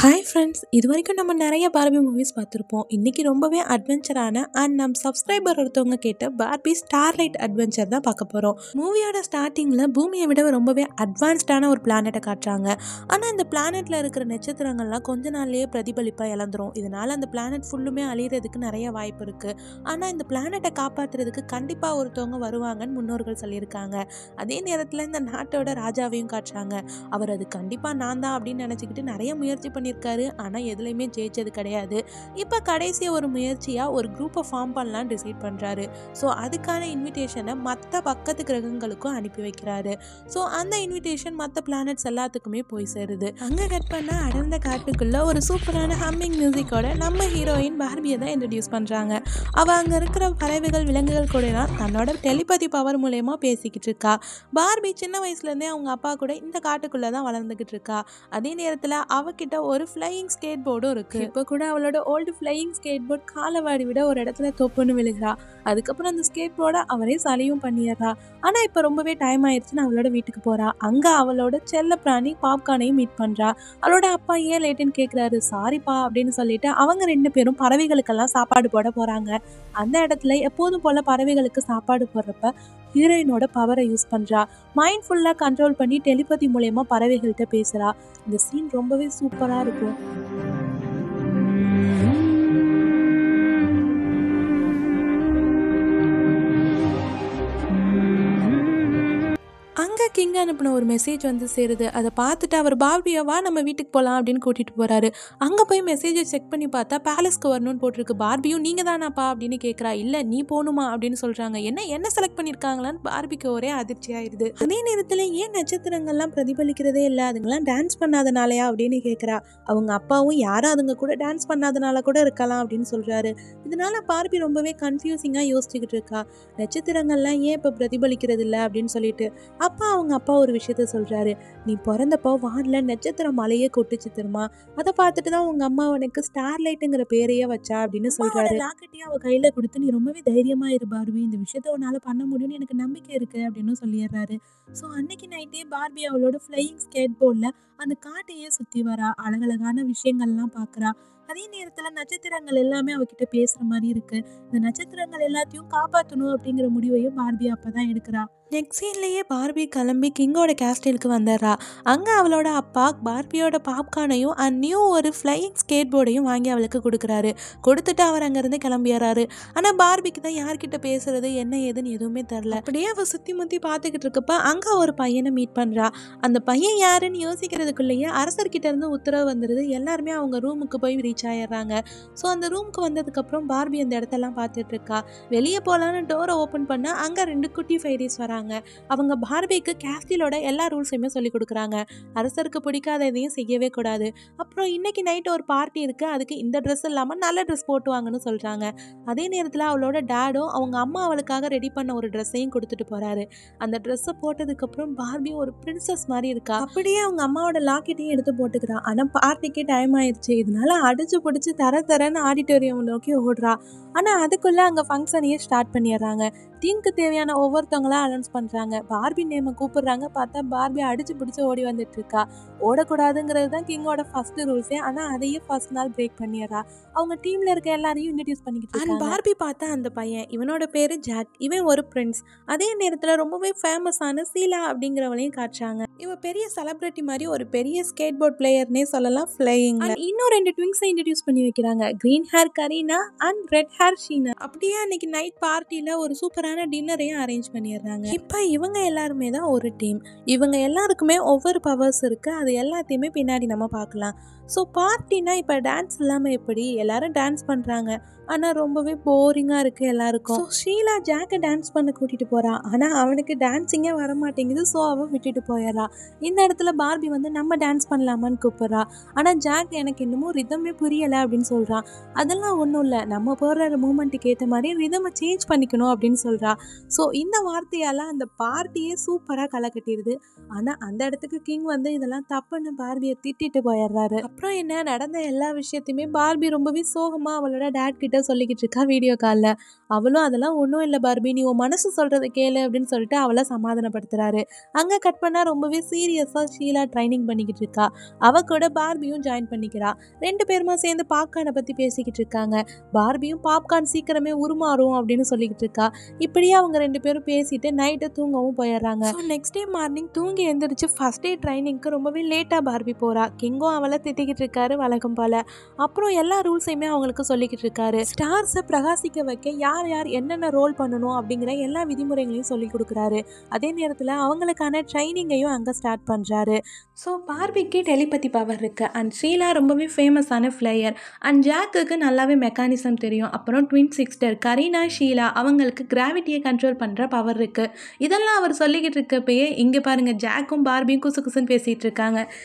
Hi friends, இது வரைக்கும் நம்ம நிறைய பார்பி மூவிஸ் பார்த்துருப்போம். இன்றைக்கி ரொம்பவே அட்வென்ச்சரான அண்ட் நம்ம சப்ஸ்கிரைபர் ஒருத்தவங்க கேட்ட பார்பி ஸ்டார்லைட் அட்வென்ச்சர் தான் பார்க்க போகிறோம். மூவியோட ஸ்டார்டிங்கில் பூமியை விட ரொம்பவே அட்வான்ஸ்டான ஒரு பிளானட்டை காட்டுறாங்க. ஆனால் இந்த பிளானட்டில் இருக்கிற நட்சத்திரங்கள்லாம் கொஞ்ச நாள்லேயே பிரதிபலிப்பாக இழந்துரும். இதனால் அந்த பிளானட் ஃபுல்லுமே அழிகிறதுக்கு நிறைய வாய்ப்பு இருக்குது. ஆனால் இந்த பிளானட்டை காப்பாற்றுறதுக்கு கண்டிப்பாக ஒருத்தவங்க வருவாங்கன்னு முன்னோர்கள் சொல்லியிருக்காங்க. அதே நேரத்தில் இந்த நாட்டோட ராஜாவையும் காட்டுறாங்க. அவர் அது கண்டிப்பாக நான் தான் அப்படின்னு நினச்சிக்கிட்டு நிறைய முயற்சி பண்ணியிருக்காரு. ஆனால் எதுலையுமே ஜெயிச்சது கிடையாது. இப்போ கடைசியாக ஒரு முயற்சியாக ஒரு குரூப்பை ஃபார்ம் பண்ணலான்னு டிசைட் பண்ணுறாரு. ஸோ அதுக்கான இன்விடேஷனை மற்ற பக்கத்து கிரகங்களுக்கும் அனுப்பி வைக்கிறாரு. ஸோ அந்த இன்விடேஷன் மற்ற பிளானட்ஸ் எல்லாத்துக்குமே போய் சேருது. அங்கே கட் பண்ண அடர்ந்த காட்டுக்குள்ள ஒரு சூப்பரான ஹம்மிங் மியூசிக்கோட நம்ம ஹீரோயின் பார்பியை தான் இன்ட்ரடியூஸ் பண்ணுறாங்க. அவள் அங்கே இருக்கிற பறவைகள் விலங்குகள் கூடலாம் தன்னோட டெலிபதி பவர் மூலயமா பேசிக்கிட்டு இருக்கா. பார்பி சின்ன வயசுலேருந்தே அவங்க அப்பா கூட இந்த காட்டுக்குள்ளே தான் வளர்ந்துக்கிட்டு இருக்கா. அதே நேரத்தில் அவகிட்ட ஒரு ஃப்ளையிங் ஸ்கேட் போர்டும் இருக்குது. இப்போ கூட அவளோட ஓல்டு ஃப்ளையிங் ஸ்கேட் போர்ட் காலவாடி விட ஒரு இடத்துல தொப்புன்னு விழுகிறா. அதுக்கப்புறம் அந்த ஸ்கேட் போர்டை அவரே சலியும் பண்ணிடுறா. ஆனால் இப்போ ரொம்பவே டைம் ஆயிடுச்சுன்னு அவளோட வீட்டுக்கு போகிறா. அங்கே அவளோட செல்ல பிராணி பாப்கார்னையும் மீட் பண்ணுறா. அவளோட அப்பா ஏன் லேட்டுன்னு கேட்குறாரு. சாரிப்பா அப்படின்னு சொல்லிட்டு அவங்க ரெண்டு பேரும் பறவைகளுக்கெல்லாம் சாப்பாடு போட போகிறாங்க. அந்த இடத்துல எப்போதும் போல் பறவைகளுக்கு சாப்பாடு போடுறப்ப ஹீரோயினோட பவரை யூஸ் பண்ணுறா. மைண்ட் ஃபுல்லாக கண்ட்ரோல் பண்ணி டெலிபதி மூலயமா பறவைகள்கிட்ட பேசுகிறா. இந்த சீன் ரொம்பவே சூப்பராக இருக்கும். அங்கே கிங் அனுப்பின ஒரு மெசேஜ் வந்து சேருது. அதை பார்த்துட்டு அவர் பார்பியை வா நம்ம வீட்டுக்கு போகலாம் அப்படின்னு கூட்டிகிட்டு போகிறாரு. அங்கே போய் மெசேஜை செக் பண்ணி பார்த்தா பேலஸ்க்கு வரணும்னு போட்டிருக்கு. பார்பியும் நீங்கள் தானாப்பா அப்படின்னு கேட்குறா. இல்லை நீ போகணுமா அப்படின்னு சொல்கிறாங்க. என்ன செலக்ட் பண்ணியிருக்காங்களான்னு பார்பிக்கு ஒரே அதிர்ச்சி ஆயிடுது. அதே நேரத்தில் ஏன் நட்சத்திரங்கள்லாம் பிரதிபலிக்கிறதே இல்லை, அதுங்கெல்லாம் டான்ஸ் பண்ணாதனாலயா அப்படின்னு கேட்குறா. அவங்க அப்பாவும் யாரும் அதுங்க கூட டான்ஸ் பண்ணாதனால கூட இருக்கலாம் அப்படின்னு சொல்கிறாரு. இதனால பார்பி ரொம்பவே கன்ஃபியூசிங்காக யோசிச்சுக்கிட்டு இருக்கா. நட்சத்திரங்கள்லாம் ஏன் இப்போ பிரதிபலிக்கிறது இல்லை அப்படின்னு சொல்லிட்டு அவங்க அப்பா ஒரு விஷயத்த சொல்றாரு. நீ பிறந்தப்போ வானில் நட்சத்திர மலையே கொட்டுச்சு தெரியுமா, அதை பார்த்துட்டு தான் உங்க அம்மா உனக்கு ஸ்டார்லைட்டுங்கிற பேரையே வச்சா அப்படின்னு சொல்றாரு. லாக்கெட்டையும் அவ கையில கொடுத்து நீ ரொம்பவே தைரியமா இரு பார்பி, இந்த விஷயத்த உன்னால பண்ண முடியும்னு எனக்கு நம்பிக்கை இருக்கு அப்படின்னு சொல்லிடுறாரு. ஸோ அன்னைக்கு நைட்டே பார்பி அவளோட ஃப்ளையிங் ஸ்கேட் போர்டில் அந்த காட்டையே சுற்றி வரா. அழகழகான விஷயங்கள்லாம் பார்க்குறா. அதே நேரத்தில் நட்சத்திரங்கள் எல்லாமே அவகிட்ட பேசுகிற மாதிரி இருக்கு. இந்த நட்சத்திரங்கள் எல்லாத்தையும் காப்பாற்றணும் அப்படிங்கிற முடிவையும் பார்பி அப்போ தான் எடுக்கிறா. நெக்ஸ்ட் சீன்லேயே பார்பி கிளம்பி கிங்கோட கேஸ்டலுக்கு வந்துடுறா. அங்கே அவளோட அப்பா பார்பியோட பாப்கார்னையும் அண்ட் நியூ ஒரு ஃப்ளையிங் ஸ்கேட் போர்டையும் வாங்கி அவளுக்கு கொடுக்குறாரு. கொடுத்துட்டு அவர் அங்கேருந்து கிளம்பிடுறாரு. ஆனால் பார்பிக்கு தான் யார்கிட்ட பேசுறது என்ன ஏதுன்னு எதுவுமே தெரில. அப்படியே அவள் சுற்றி முற்றி பார்த்துக்கிட்டு இருக்கப்ப அங்கே ஒரு பையனை மீட் பண்ணுறா. அந்த பையன் யாருன்னு யோசிக்கிறதுக்குள்ளேயே அரசர்கிட்ட இருந்து உத்தரவு வந்துடுது. எல்லாருமே அவங்க ரூமுக்கு போய் ரீச் ஆயிடுறாங்க. ஸோ அந்த ரூமுக்கு வந்ததுக்கப்புறம் பார்பி அந்த இடத்தெல்லாம் பார்த்துட்டு இருக்கா. வெளியே போகலான்னு டோரை ஓப்பன் பண்ண அங்கே 2 குட்டி ஃபைரிஸ் வராங்க. அவங்க பார்பிக்கு கேஸ்டிலோட எல்லா ரூல்ஸையுமே சொல்லி கொடுக்குறாங்க. அரசருக்கு பிடிக்காத எதையும் செய்யவே கூடாது. அப்புறம் இன்னைக்கு நைட் ஒரு பார்ட்டி இருக்கு, அதுக்கு இந்த ட்ரெஸ் இல்லாமல் நல்ல ட்ரெஸ் போட்டுவாங்கன்னு சொல்றாங்க. அதே நேரத்தில் அவளோட டேடும் அவங்க அம்மா அவளுக்காக ரெடி பண்ண ஒரு ட்ரெஸ்ஸையும் கொடுத்துட்டு போறாரு. அந்த ட்ரெஸ்ஸை போட்டதுக்கப்புறம் பார்பி ஒரு பிரின்சஸ் மாதிரி இருக்கா. அப்படியே அவங்க அம்மாவோட லாக்கெட்டையும் எடுத்து போட்டுக்கிறா. ஆனால் பார்ட்டிக்கு டைம் ஆயிடுச்சு. இதனால அடிச்சு பிடிச்சி தரன்னு ஆடிட்டோரியம் நோக்கி ஓடுறா. ஆனால் அதுக்குள்ளே அங்கே ஃபங்க்ஷனையே ஸ்டார்ட் பண்ணிடுறாங்க. டீமுக்கு தேவையான ஒவ்வொருத்தவங்களா அனௌன்ஸ் பண்ணுறாங்க. பார்பி நேமை கூப்பிடுறாங்க. பார்த்தா பார்பி அடிச்சு பிடிச்சி ஓடி வந்துட்டு இருக்கா. ஓடக்கூடாதுங்கிறது தான் கிங்கோட ஃபர்ஸ்ட் ரூல்ஸே. ஆனால் அதையே ஃபர்ஸ்ட் நாள் பிரேக் பண்ணிடுறா. அவங்க டீமில் இருக்க எல்லாரையும் இன்ட்ரடியூஸ் பண்ணிக்கிட்டு இருக்காங்க. பார்பி பார்த்தா அந்த பையன், இவனோட பேர் ஜாக். இவன் ஒரு பிரின்ஸ். அதே நேரத்தில் ரொம்பவே ஃபேமஸான சீலா அப்படிங்கிறவளையும் காட்டுறாங்க. இவன் பெரிய செலிபிரிட்டி மாதிரி ஒரு பெரிய ஸ்கேட் போர்ட் பிளேயர்னே சொல்லலாம் ஃப்ளையிங். இன்னும் 2 ட்விங்ஸை இன்ட்ரடியூஸ் பண்ணி வைக்கிறாங்க. Green hair Kareena and red hair Sheena. அப்படியே அன்னைக்கு நைட் பார்ட்டியில் ஒரு சூப்பரான டின்னரையும் அரேஞ்ச் பண்ணிடுறாங்க. இப்போ இவங்க எல்லாருமே தான் ஒரு டீம். இவங்க எல்லாருக்குமே ஒவ்வொரு பவர்ஸ் இருக்கு. அது எல்லாத்தையுமே பின்னாடி நம்ம பார்க்கலாம். ஸோ பார்ட்டினா இப்போ டான்ஸ் இல்லாமல் எப்படி எல்லாரும் டான்ஸ் பண்ணுறாங்க, ஆனால் ரொம்பவே போரிங்காக இருக்குது எல்லாருக்கும். ஸோ ஷீலா ஜாக்கை டான்ஸ் பண்ண கூட்டிகிட்டு போகிறா. ஆனால் அவனுக்கு டான்ஸிங்கே வர மாட்டேங்குது. ஸோ அவன் விட்டுட்டு போயிடுறா. இந்த இடத்துல பார்பி வந்து நம்ம டான்ஸ் பண்ணலாமான்னு கூப்பிட்றா. ஆனால் ஜாக் எனக்கு இன்னமும் ரிதமே புரியலை அப்படின்னு சொல்கிறான். அதெல்லாம் ஒன்றும் இல்லை, நம்ம போடுற மூமெண்ட்டுக்கு ஏற்ற மாதிரி ரிதமை சேஞ்ச் பண்ணிக்கணும் அப்படின்னு சொல்கிறா. ஸோ இந்த வார்த்தையால் அந்த பார்ட்டியே சூப்பராக களை கட்டிடுது. ஆனால் அந்த இடத்துக்கு கிங் வந்து இதெல்லாம் தப்புன்னு பார்பியை திட்டிட்டு போயிடுறாரு. அப்புறம் என்ன நடந்த எல்லா விஷயத்தையுமே பார்பி ரொம்பவே சோகமாக அவளோட டேட் கிட்ட கிட்ட சொல்லிக்கிட்டு இருக்கா வீடியோ காலில். அவளும் அதெல்லாம் ஒன்றும் இல்லை பார்பி, நீ உன் மனசு சொல்கிறத கேளு அப்படின்னு சொல்லிட்டு அவளை சமாதானப்படுத்துறாரு. அங்கே கட் பண்ணால் ரொம்பவே சீரியஸாக ஷீலா ட்ரைனிங் பண்ணிக்கிட்டு இருக்கா. அவ கூட பார்பியும் ஜாயின் பண்ணிக்கிறா. 2 பேருமா சேர்ந்து பாப்கார்னை பற்றி பேசிக்கிட்டு இருக்காங்க. பார்பியும் பாப்கார்ன் சீக்கிரமே உருமாறும் அப்படின்னு சொல்லிக்கிட்டு இருக்கா. இப்படியே அவங்க 2 பேரும் பேசிட்டு நைட்டு தூங்கவும் போயிடுறாங்க. ஸோ நெக்ஸ்ட் டே மார்னிங் தூங்கி எழுந்திரிச்சு ஃபர்ஸ்ட் டே ட்ரைனிங்க்கு ரொம்பவே லேட்டாக பார்பி போகிறா. கிங்கும் அவளை திட்டிக்கிட்டு இருக்காரு வழக்கம் போல். அப்புறம் எல்லா ரூல்ஸையுமே அவங்களுக்கு சொல்லிக்கிட்டு இருக்காரு. ஸ்டார்ஸை பிரகாசிக்க வைக்க யார் யார் என்னென்ன ரோல் பண்ணணும் அப்படிங்கிற எல்லா விதிமுறைகளையும் சொல்லி கொடுக்குறாரு. அதே நேரத்தில் அவங்களுக்கான ட்ரைனிங்கையும் அங்கே ஸ்டார்ட் பண்ணுறாரு. ஸோ பார்பிக்கு டெலிபதி பவர் இருக்குது. அண்ட் ஷீலா ரொம்பவே ஃபேமஸான ஃப்ளையர். அண்ட் ஜாக்குக்கு நல்லாவே மெக்கானிசம் தெரியும். அப்புறம் ட்வின் சிஸ்டர் கரீனா ஷீலா அவங்களுக்கு கிராவிட்டியை கண்ட்ரோல் பண்ணுற பவர் இருக்குது. இதெல்லாம் அவர் சொல்லிக்கிட்டு இருக்கப்பயே இங்கே பாருங்கள், ஜாக்கும் பார்பியும் குசு குசுன்னு பேசிகிட்டு இருக்காங்க.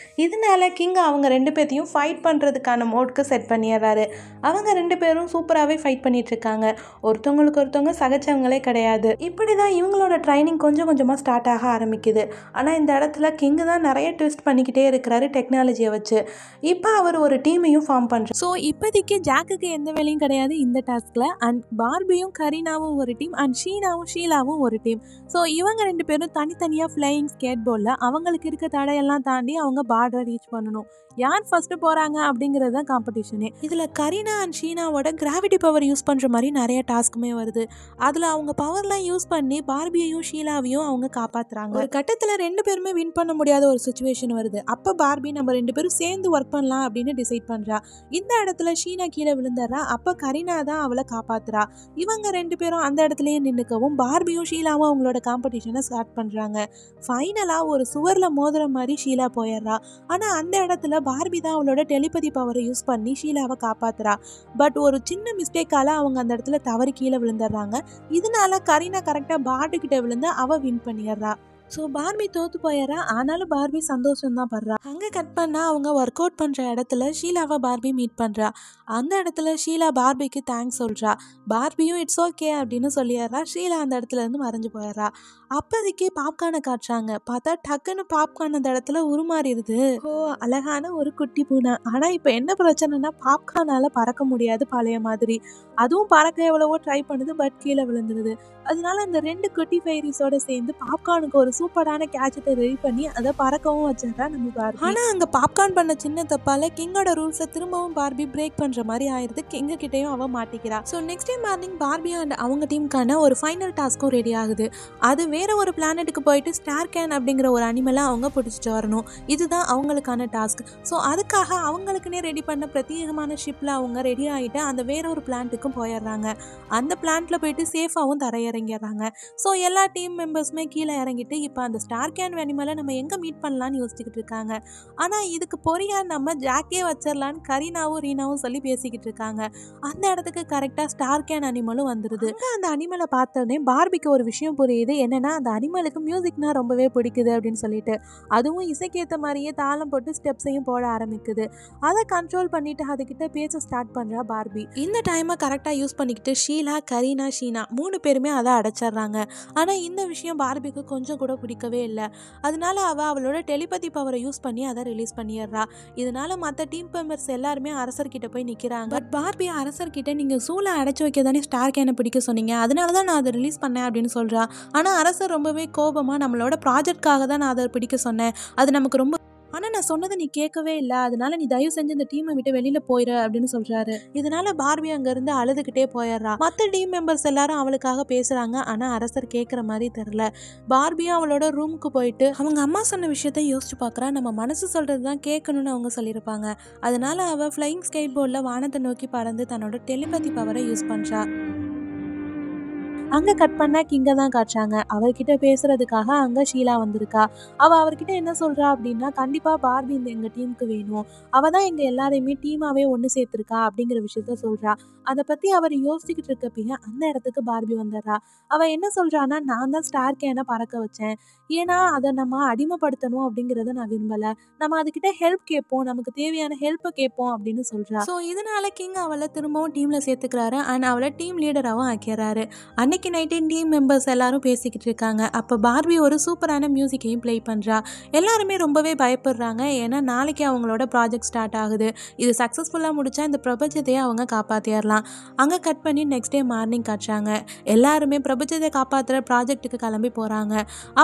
இதனால கிங் அவங்க 2 பேர்த்தையும் ஃபைட் பண்ணுறதுக்கான மோட்க்கு செட் பண்ணிடுறாரு. அவங்க 2 பேரும் சூப்பராகவே ஃபைட் பண்ணிட்டு இருக்காங்க. ஒருத்தவங்களுக்கு ஒருத்தவங்க சகச்சவங்களே கிடையாது. இப்படி தான் இவங்களோட ட்ரைனிங் கொஞ்சம் கொஞ்சமாக ஸ்டார்ட் ஆக ஆரம்பிக்குது. ஆனால் இந்த இடத்துல கிங்கு தான் நிறைய ட்விஸ்ட் பண்ணிக்கிட்டே இருக்கிறாரு டெக்னாலஜியை வச்சு. இப்போ அவர் ஒரு டீமையும் ஃபார்ம் பண்ணுறாரு. ஸோ இப்போதைக்கு ஜாக்குக்கு எந்த வேலையும் கிடையாது இந்த டாஸ்கில். அண்ட் பார்பியும் கரீனாவும் ஒரு டீம், அண்ட் ஷீலாவும் ஒரு டீம். ஸோ இவங்க 2 பேரும் தனித்தனியாக ஃப்ளையிங் ஸ்கேட் போர்டில் அவங்களுக்கு இருக்க தடையெல்லாம் தாண்டி அவங்க பார்டரை ரீச் பண்ணணும். யார் ஃபஸ்ட்டு போகிறாங்க அப்படிங்கிறது தான் காம்படிஷனே. இதில் கரீனா அண்ட் ஷீனாவோட கிராவிட்டி பவர் யூஸ் பண்ணுற மாதிரி நிறைய டாஸ்க்குமே வருது. அதில் அவங்க பவர்லாம் யூஸ் பண்ணி பார்பியையும் ஷீலாவையும் அவங்க காப்பாற்றுறாங்க. ஒரு கட்டத்தில் 2 பேருமே வின் பண்ண முடியாத ஒரு சுச்சுவேஷன் வருது. அப்போ பார்பி நம்ம 2 பேரும் சேர்ந்து ஒர்க் பண்ணலாம் அப்படின்னு டிசைட் பண்ணுறா. இந்த இடத்துல ஷீனா கீழே விழுந்துடுறா. அப்போ கரீனா தான் அவளை காப்பாற்றுறா. இவங்க 2 பேரும் அந்த இடத்துலயே நின்றுக்கவும் பார்பியும் ஷீலாவும் அவங்களோட காம்படிஷனை ஸ்டார்ட் பண்ணுறாங்க. ஃபைனலாக ஒரு சுவரில் மோதுற மாதிரி ஷீலா போயிடுறா. ஆனால் அந்த இடத்துல பார்பி தான் அவளோட டெலிபதி பவரை யூஸ் பண்ணி ஷீலாவை காப்பாத்துறா. பட் ஒரு சின்ன மிஸ்டேக்கால அவங்க அந்த இடத்துல தவறி கீழே விழுந்துடுறாங்க. இதனால கரீனா கரெக்டாக பார்பி கிட்ட விழுந்து அவ வின் பண்ணிடுறா. ஸோ பார்பி தோற்று போயிடுறா. ஆனாலும் பார்பி சந்தோஷம் தான் படுறா. அங்கே கட் பண்ணால் அவங்க ஒர்க் அவுட் பண்ணுற இடத்துல ஷீலாவை பார்பி மீட் பண்ணுறா. அந்த இடத்துல ஷீலா பார்பிக்கு தேங்க்ஸ் சொல்கிறா. பார்பியும் இட்ஸ் ஓகே அப்படின்னு சொல்லிடுறா. ஷீலா அந்த இடத்துல இருந்து மறைஞ்சு போயிடுறா. அப்போதைக்கு பாப்கார்னை காட்டுறாங்க. பார்த்தா டக்குன்னு பாப்கார்ன் அந்த இடத்துல உருமாறிடுது. ஓ, அழகான ஒரு குட்டி பூனை. ஆனால் இப்போ என்ன பிரச்சனைனா பாப்கார்னால் பறக்க முடியாது பழைய மாதிரி. அதுவும் பறக்க எவ்வளவோ ட்ரை பண்ணுது, பட் கீழே விழுந்துருது. அதனால அந்த 2 குட்டி ஃபைரிஸோட சேர்ந்து பாப்கார்னுக்கு ஒரு சூப்பரான கேட்சத்தை ரெடி பண்ணி அதை பறக்கவும் வச்சிடறா நம்ம பார்பி. ஆனால் அங்கே பாப்கார்ன் பண்ண சின்ன தப்பால கிங்கோட ரூல்ஸை திரும்பவும் பார்பி பிரேக் பண்ணுற மாதிரி ஆயிடுது. கிங்க கிட்டையும் அவ மாட்டிக்கிறா. So next day morning Barbie and அவங்க டீமுக்கான ஒரு ஃபைனல் டாஸ்க்கும் ரெடி ஆகுது. அது வேற ஒரு பிளானட்டுக்கு போயிட்டு ஸ்டார் கேன் அப்படிங்கிற ஒரு அனிமலை அவங்க பிடிச்சிட்டு வரணும். இதுதான் அவங்களுக்கான டாஸ்க். ஸோ அதுக்காக அவங்களுக்குன்னே ரெடி பண்ண பிரத்யேகமான ஷிப்பில் அவங்க ரெடி ஆகிட்டு அந்த வேற ஒரு பிளான்ட்டுக்கும் போயிடுறாங்க. அந்த பிளான்ட்டில் போயிட்டு சேஃபாகவும் தரையிறங்கிடுறாங்க. ஸோ எல்லா டீம் மெம்பர்ஸுமே கீழே இறங்கிட்டு இப்போ அந்த ஸ்டார் கேன் அனிமலை நம்ம எங்கே மீட் பண்ணலான்னு யோசிச்சுக்கிட்டு இருக்காங்க. ஆனால் இதுக்கு பொறியா நம்ம ஜாக்கே வச்சிடலான்னு கரீனாவும் ரீனாவும் சொல்லி பேசிக்கிட்டு இருக்காங்க. அந்த இடத்துக்கு கரெக்டாக ஸ்டார் கேன் அனிமலும் வந்துடுது. அந்த அனிமலை பார்த்தோன்னே பார்பிக்கு ஒரு விஷயம் புரியுது. என்னன்னா அந்த அனிமலுக்கு மியூசிக்னா ரொம்பவே பிடிக்குது அப்படின்னு சொல்லிட்டு அதுவும் இசைக்கேற்ற மாதிரியே தாளம் போட்டு ஸ்டெப்ஸையும் போட ஆரம்பிக்குது. அதை கண்ட்ரோல் பண்ணிட்டு அதுக்கிட்ட பேச ஸ்டார்ட் பண்ணுறா பார்பி. இந்த டைமை கரெக்டாக யூஸ் பண்ணிக்கிட்டு ஷீலா, கரீனா, ஷீனா 3 பேருமே அதை அடைச்சிட்றாங்க. ஆனால் இந்த விஷயம் பார்பிக்கு கொஞ்சம் கூட பிடிக்கவே இல்லை. அதனால அவளோட டெலிபதி பவரை யூஸ் பண்ணி அதை ரிலீஸ் பண்ணிடுறா. இதனால மற்ற டீம் மெம்பர்ஸ் எல்லாருமே அரசர்கிட்ட போய் நிற்கிறாங்க. பட் பார்பி அரசர்கிட்ட நீங்கள் சூளை அடைச்சி வைக்க தானே ஸ்டார் கேனை பிடிக்க சொன்னீங்க, அதனால தான் நான் அதை ரிலீஸ் பண்ணேன் அப்படின்னு சொல்கிறா. ஆனால் அரசர் ரொம்பவே கோபமாக நம்மளோட ப்ராஜெக்ட்காக தான் நான் அதை பிடிக்க சொன்னேன், அது நமக்கு ரொம்ப, ஆனால் நான் சொன்னதை நீ கேட்கவே இல்லை, அதனால நீ தயவு செஞ்சு இந்த டீமை விட்டு வெளியில் போயிரு அப்படின்னு சொல்கிறாரு. இதனால பார்பி அங்கேருந்து அழுதுகிட்டே போயிடுறா. மற்ற டீம் மெம்பர்ஸ் எல்லாரும் அவளுக்காக பேசுகிறாங்க. ஆனால் அரசர் கேட்குற மாதிரி தெரில. பார்பியும் அவளோட ரூமுக்கு போயிட்டு அவங்க அம்மா சொன்ன விஷயத்த யோசிச்சு பார்க்குறா. நம்ம மனசு சொல்கிறது தான் கேட்கணும்னு அவங்க சொல்லியிருப்பாங்க. அதனால அவள் ஃப்ளையிங் ஸ்கேட் போர்டில் வானத்தை நோக்கி பறந்து தன்னோட டெலிபதி பவரை யூஸ் பண்ணுறா. அங்கே கட் பண்ணால் கிங்கை தான் காட்டுறாங்க. அவர்கிட்ட பேசுகிறதுக்காக அங்கே ஷீலா வந்திருக்கா. அவள் அவர்கிட்ட என்ன சொல்கிறா அப்படின்னா, கண்டிப்பாக பார்பி இந்த எங்கள் டீமுக்கு வேணும், அவள் தான் எங்கள் எல்லாரையுமே டீமாகவே ஒன்று சேர்த்துருக்கா அப்படிங்கிற விஷயத்த சொல்கிறா. அதை பற்றி அவர் யோசிச்சுக்கிட்டு இருக்கப்பீங்க அந்த இடத்துக்கு பார்பி வந்துடுறா. அவள் என்ன சொல்கிறான்னா, நான் தான் ஸ்டார் கேனை பறக்க வச்சேன், ஏன்னா அதை நம்ம அடிமைப்படுத்தணும் அப்படிங்கிறத நான் விரும்பலை, நம்ம அதுக்கிட்ட ஹெல்ப் கேட்போம், நமக்கு தேவையான ஹெல்ப்பை கேட்போம் அப்படின்னு சொல்கிறா. ஸோ இதனால கிங் அவளை திரும்பவும் டீமில் சேர்த்துக்கிறாரு. அண்ட் அவளை டீம் லீடராகவும் ஆக்கிறாரு. அன்னைக்கு அன்னைக்கு நைட்டு டீம் மெம்பர்ஸ் எல்லாரும் பேசிக்கிட்டு இருக்காங்க. அப்போ பார்பி ஒரு சூப்பரான மியூசிக்கையும் ப்ளே பண்ணுறா. எல்லாருமே ரொம்பவே பயப்படுறாங்க. ஏன்னா நாளைக்கு அவங்களோட ப்ராஜெக்ட் ஸ்டார்ட் ஆகுது. இது சக்ஸஸ்ஃபுல்லாக முடித்தா இந்த பிரபஞ்சத்தையே அவங்க காப்பாற்றிடலாம். அங்கே கட் பண்ணி நெக்ஸ்ட் டே மார்னிங் காட்டுறாங்க. எல்லாருமே பிரபஞ்சத்தை காப்பாற்றுற ப்ராஜெக்ட்டுக்கு கிளம்பி போகிறாங்க.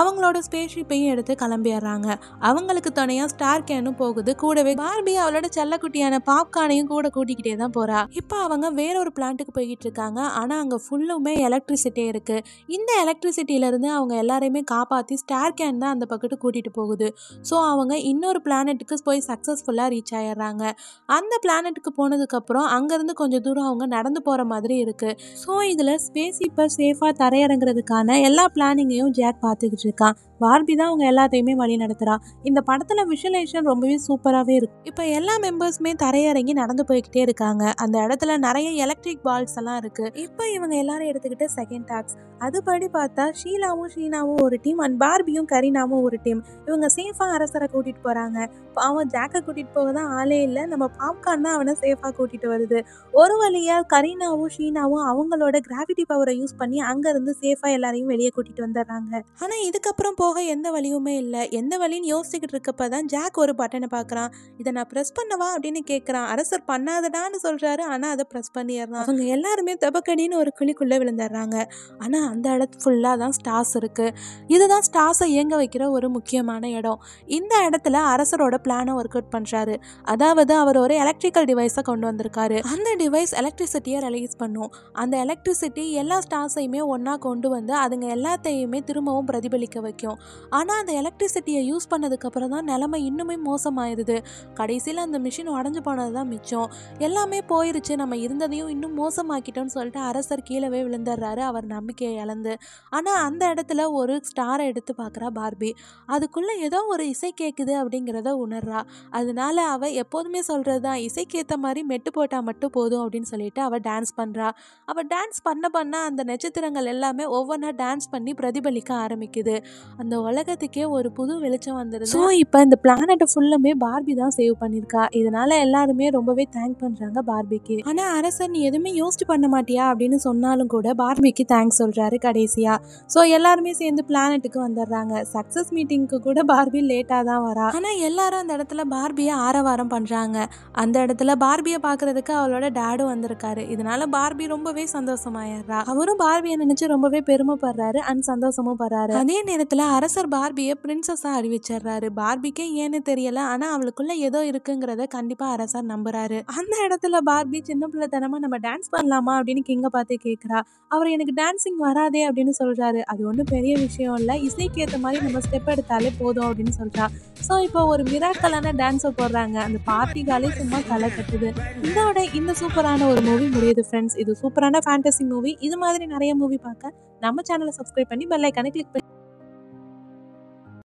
அவங்களோட ஸ்பேஸ்ஷிப்பையும் எடுத்து கிளம்பிடுறாங்க. அவங்களுக்கு துணையாக ஸ்டார் கேனும் போகுது. கூடவே பார்பி அவளோட செல்லக்குட்டியான பாப்கார்னையும் கூட கூட்டிக்கிட்டே தான் போகிறா. இப்போ அவங்க வேற ஒரு பிளான்ட்டுக்கு போய்கிட்டு இருக்காங்க. ஆனால் அங்கே ஃபுல்லுமே எலக்ட்ரிசிட்டி இருக்குது. இந்த எலக்ட்ரிசிட்டியிலேருந்து அவங்க எல்லாரையுமே காப்பாற்றி ஸ்டார் கேன் தான் அந்த பக்கத்து கூட்டிகிட்டு போகுது. ஸோ அவங்க இன்னொரு பிளானெட்டுக்கு போய் சக்ஸஸ்ஃபுல்லாக ரீச் ஆகிடுறாங்க. அந்த பிளானெட்டுக்கு போனதுக்கப்புறம் அங்கேருந்து கொஞ்சம் தூரம் அவங்க நடந்து போகிற மாதிரி இருக்குது. ஸோ இதில் ஸ்பேஸ் இப்போ சேஃபாக தரையிறங்குறதுக்கான எல்லா பிளானிங்கையும் ஜாக் பார்த்துக்கிட்டு இருக்கான். பார்பி தான் அவங்க எல்லாத்தையுமே வழி நடத்துகிறா. இந்த படத்தில் விஷுவலைசேஷன் ரொம்பவே சூப்பராகவே இருக்கு. இப்போ எல்லா மெம்பர்ஸுமே தரையிறங்கி நடந்து போய்கிட்டே இருக்காங்க. அந்த இடத்துல நிறைய எலக்ட்ரிக் பால்ஸ் எல்லாம் இருக்கு. இப்போ இவங்க எல்லாரும் எடுத்துக்கிட்டு செகண்ட் டாக்ஸ். அதுபடி பார்த்தா ஷீனாவும் ஒரு டீம் அண்ட் பார்பியும் கரீனாவும் ஒரு டீம். இவங்க சேஃபாக அரசரை கூட்டிட்டு போறாங்க. அவன் ஜாக்கை கூட்டிட்டு போக தான் ஆளே இல்லை. நம்ம பாப்கார்ன் தான் அவனை சேஃபாக கூட்டிட்டு வருது. ஒரு வழியா கரீனாவும் ஷீனாவும் அவங்களோட கிராவிட்டி பவரை யூஸ் பண்ணி அங்கிருந்து சேஃபாக எல்லாரையும் வெளியே கூட்டிட்டு வந்துடுறாங்க. ஆனால் இதுக்கப்புறம் போக எந்த வழியுமே இல்லை. எந்த வழின்னு யோசிச்சுக்கிட்டு இருக்கப்ப தான் ஜாக் ஒரு பட்டனை பார்க்குறான். இதை நான் ப்ரெஸ் பண்ணவா அப்படின்னு கேட்குறான். அரசர் பண்ணாதடான்னு சொல்கிறாரு. ஆனால் அதை ப்ரெஸ் பண்ணிடுறான். அவங்க எல்லாருமே தபக்கடின்னு ஒரு குழிக்குள்ளே விழுந்துடுறாங்க. ஆனால் அந்த இடத்து ஃபுல்லாக தான் ஸ்டார்ஸ் இருக்குது. இதுதான் ஸ்டார்ஸை இயங்க வைக்கிற ஒரு முக்கியமான இடம். இந்த இடத்துல அரசரோட பிளானை ஒர்க் அவுட் பண்ணுறாரு. அதாவது அவர் ஒரு எலக்ட்ரிக்கல் டிவைஸை கொண்டு வந்திருக்காரு. அந்த டிவைஸ் எலக்ட்ரிசிட்டியை ரிலீஸ் பண்ணும். அந்த எலக்ட்ரிசிட்டி எல்லா ஸ்டார்ஸையுமே ஒன்றா கொண்டு வந்து அதுங்க எல்லாத்தையுமே திரும்பவும் பிரதிபலிக்க வைக்கும். ஆனால் அந்த எலக்ட்ரிசிட்டியை யூஸ் பண்ணதுக்கப்புறம் தான் நிலைமை இன்னுமே மோசமாயிருது. கடைசியில் அந்த மிஷின் உடஞ்சு போனது தான் மிச்சம். எல்லாமே போயிருச்சு, நம்ம இருந்ததையும் இன்னும் மோசமாக்கிட்டோம்னு சொல்லிட்டு அரசர் கீழவே விழுந்துடுறாரு, அவர் நம்பிக்கையை இழந்து. ஆனால் அந்த இடத்துல ஒரு ஸ்டாரை எடுத்து பார்க்குறா பார்பி. அதுக்குள்ளே ஏதோ ஒரு இசை கேட்குது அப்படிங்கிறத உணர்றா. அதனால அவள் எப்போதுமே சொல்கிறது தான், இசைக்கேற்ற மாதிரி மெட்டு போட்டால் மட்டும் போதும் அப்படின்னு சொல்லிட்டு அவள் டான்ஸ் பண்ணுறா. அவள் டான்ஸ் பண்ண அந்த நட்சத்திரங்கள் எல்லாமே ஒவ்வொன்றா டான்ஸ் பண்ணி பிரதிபலிக்க ஆரம்பிக்குது. அந்த உலகத்துக்கே ஒரு புது வெளிச்சம் வந்துடுது. ஸோ இப்போ இந்த பிளானட்டை ஃபுல்லுமே பார்பி தான் சேவ் பண்ணியிருக்கா. இதனால எல்லாருமே ரொம்பவே தேங்க் பண்ணுறாங்க பார்பிக்கு. ஆனால் அரசர் நீ எதுவுமே யோசிச்சு பண்ண மாட்டியா அப்படின்னு சொன்னாலும் கூட பார்பிக்கு தேங்க்ஸ் சொல்கிறாரு கடைசியாக. ஸோ எல்லாருமே சேர்ந்து பிளானட்டுக்கு வந்துடுறாங்க. சக்ஸஸ் மீட்டிங்க்கு கூட பார்பி லேட்டாக தான் வரா. ஆனால் எல்லாரும் அந்த இடத்துல பார்பியை ஆரவாரம் பண்ணுறாங்க. அந்த இடத்துல பார்பியை பார்க்குறதுக்கு அவளோட டேடும் வந்திருக்காரு. இதனால பார்பி ரொம்பவே சந்தோஷமாயிடுறா. அவரும் பார்பியை நினச்சி ரொம்பவே பெருமைப்படுறாரு அண்ட் சந்தோஷமும் படுறாரு. அதே நேரத்தில் அரசர் பார்பியை பிரின்சஸாக அறிவிச்சிடுறாரு. பார்பிக்கே ஏன்னு தெரியல, ஆனால் அவளுக்குள்ள ஏதோ இருக்குங்கிறத கண்டிப்பாக அரசர் நம்புறாரு. அந்த இடத்துல பார்பி சின்ன பிள்ளைத்தனமாக நம்ம டான்ஸ் பண்ணலாமா அப்படின்னு கிங்கை பார்த்து கேட்குறா. அவர் எனக்கு டான்ஸிங் வராதே அப்படின்னு சொல்கிறாரு. அது ஒன்றும் பெரிய விஷயம் இல்லை, இசைக்கு ஏற்ற மாதிரி நம்ம ஸ்டெப் எடுத்தாலே போதும் அப்படின்னு சொல்கிறா. ஸோ இப்போ ஒரு மிராக்கலான டான்ஸை போடுறாங்க. அந்த பார்ட்டிகாலே சும்மா களை கட்டுது. இதோட இந்த சூப்பரான ஒரு மூவி முடியுது ஃப்ரெண்ட்ஸ். இது சூப்பரான ஃபேண்டசி மூவி. இது மாதிரி நிறைய மூவி பார்க்க நம்ம சேனலை சப்ஸ்கிரைப் பண்ணி பெல் ஐக்கானை கிளிக் பண்ணி